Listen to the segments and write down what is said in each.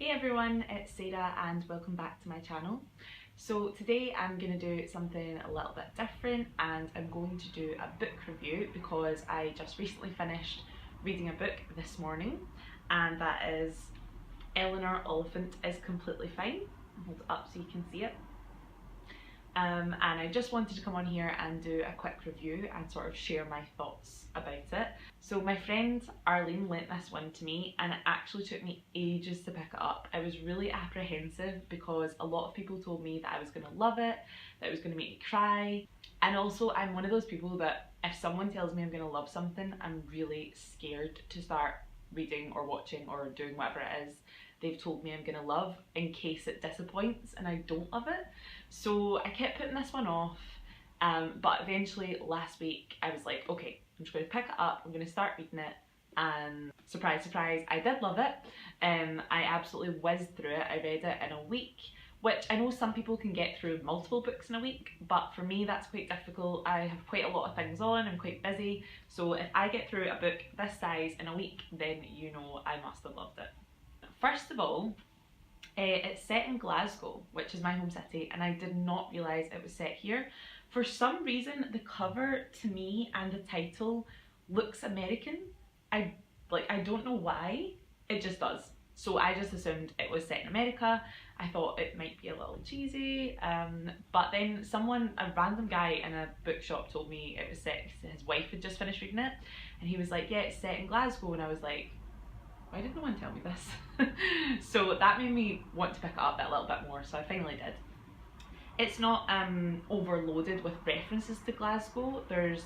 Hey everyone, it's Sarah and welcome back to my channel. So today I'm going to do something a little bit different and I'm going to do a book review because I just recently finished reading a book this morning, and that is Eleanor Oliphant is Completely Fine. I'll hold it up so you can see it. And I just wanted to come on here and do a quick review and sort of share my thoughts about it. So my friend Arlene lent this one to me and it actually took me ages to pick it up. I was really apprehensive because a lot of people told me that I was going to love it, that it was going to make me cry. And also I'm one of those people that if someone tells me I'm going to love something, I'm really scared to start reading or watching or doing whatever it is they've told me I'm gonna love in case it disappoints and I don't love it. So I kept putting this one off, but eventually last week I was like, okay, I'm just gonna pick it up, I'm gonna start reading it, and surprise surprise, I did love it. I absolutely whizzed through it. I read it in a week, which I know some people can get through multiple books in a week, but for me that's quite difficult. I have quite a lot of things on, I'm quite busy, so if I get through a book this size in a week, then you know I must have loved it. First of all, it's set in Glasgow, which is my home city, and I did not realise it was set here. For some reason, the cover to me and the title looks American. I don't know why, it just does. So I just assumed it was set in America. I thought it might be a little cheesy, but then a random guy in a bookshop told me it was set, his wife had just finished reading it, and he was like, yeah, it's set in Glasgow, and I was like, why did no one tell me this? So that made me want to pick it up a little bit more, so I finally did. It's not overloaded with references to Glasgow. There's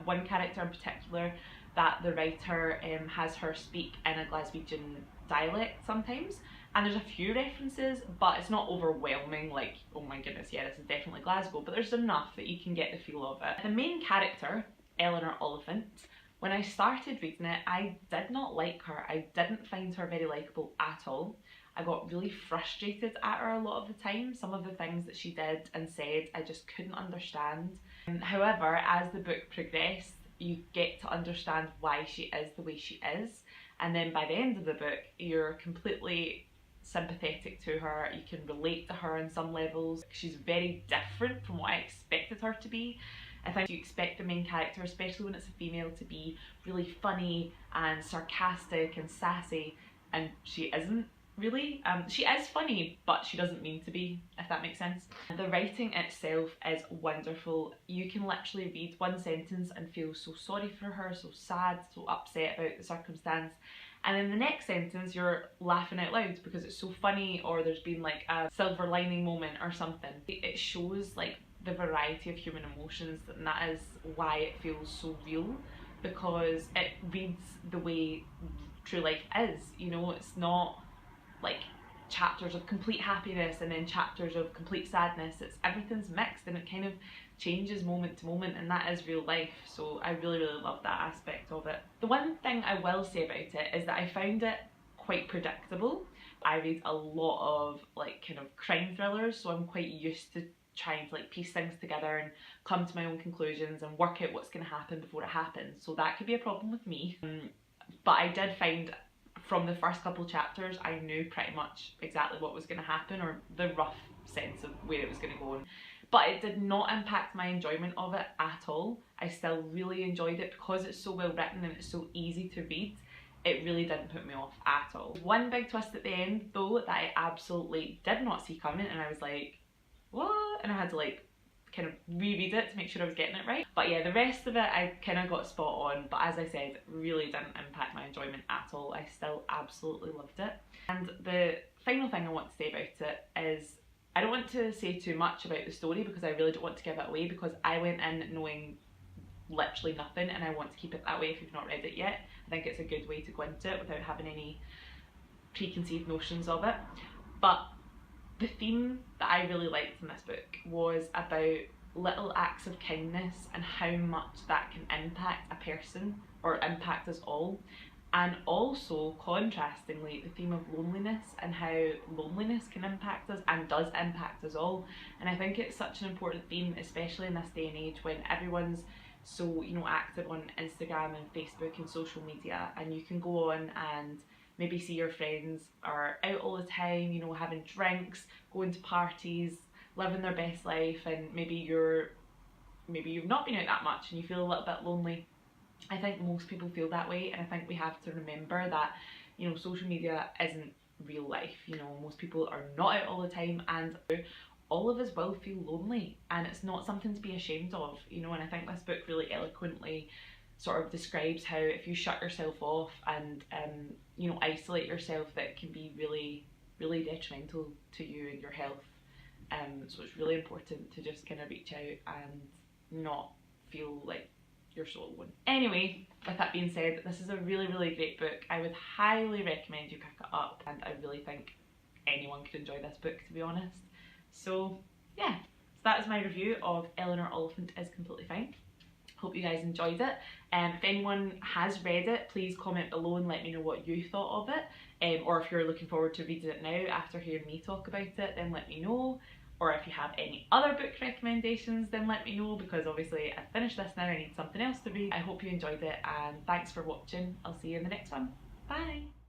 one character in particular that the writer has her speak in a Glaswegian dialect sometimes, and there's a few references, but it's not overwhelming like, oh my goodness, yeah, this is definitely Glasgow, but there's enough that you can get the feel of it. The main character, Eleanor Oliphant, when I started reading it, I did not like her. I didn't find her very likeable at all. I got really frustrated at her a lot of the time. Some of the things that she did and said, I just couldn't understand. However, as the book progressed, you get to understand why she is the way she is. And then by the end of the book, you're completely sympathetic to her. You can relate to her on some levels. She's very different from what I expected her to be. I think you expect the main character, especially when it's a female, to be really funny and sarcastic and sassy, and she isn't really. She is funny, but she doesn't mean to be, if that makes sense. The writing itself is wonderful. You can literally read one sentence and feel so sorry for her, so sad, so upset about the circumstance, and in the next sentence you're laughing out loud because it's so funny, or there's been like a silver lining moment or something. It shows like the variety of human emotions, and that is why it feels so real, because it reads the way true life is. You know, it's not like chapters of complete happiness and then chapters of complete sadness. It's everything's mixed and it kind of changes moment to moment, and that is real life. So I really love that aspect of it. The one thing I will say about it is that I found it quite predictable. I read a lot of like kind of crime thrillers, so I'm quite used to trying to like piece things together and come to my own conclusions and work out what's going to happen before it happens, so that could be a problem with me. But I did find from the first couple chapters I knew pretty much exactly what was going to happen, or the rough sense of where it was going to go, but it did not impact my enjoyment of it at all. I still really enjoyed it because it's so well written and it's so easy to read. It really didn't put me off at all. One big twist at the end though that I absolutely did not see coming, and I was like, what? And I had to like kind of reread it to make sure I was getting it right. But yeah, the rest of it I kind of got spot on, but as I said, really didn't impact my enjoyment at all. I still absolutely loved it. And the final thing I want to say about it is, I don't want to say too much about the story because I really don't want to give it away, because I went in knowing literally nothing and I want to keep it that way if you've not read it yet. I think it's a good way to go into it without having any preconceived notions of it. But the theme that I really liked in this book was about little acts of kindness and how much that can impact a person, or impact us all. And also, contrastingly, the theme of loneliness and how loneliness can impact us and does impact us all. And I think it's such an important theme, especially in this day and age when everyone's so, you know, active on Instagram and Facebook and social media, and you can go on and maybe see your friends are out all the time, you know, having drinks, going to parties, living their best life, and maybe you've not been out that much and you feel a little bit lonely. I think most people feel that way, and I think we have to remember that, you know, social media isn't real life. You know, most people are not out all the time, and all of us will feel lonely, and it's not something to be ashamed of, you know. And I think this book really eloquently sort of describes how if you shut yourself off and you know, isolate yourself, that can be really, really detrimental to you and your health. So it's really important to just kind of reach out and not feel like you're so alone. Anyway, with that being said, this is a really, really great book. I would highly recommend you pick it up, and I really think anyone could enjoy this book, to be honest. So yeah, so that is my review of Eleanor Oliphant is Completely Fine. Hope you guys enjoyed it. If anyone has read it, please comment below and let me know what you thought of it. Or if you're looking forward to reading it now after hearing me talk about it, then let me know. Or if you have any other book recommendations, then let me know, because obviously I've finished this now, I need something else to read. I hope you enjoyed it, and thanks for watching. I'll see you in the next one. Bye!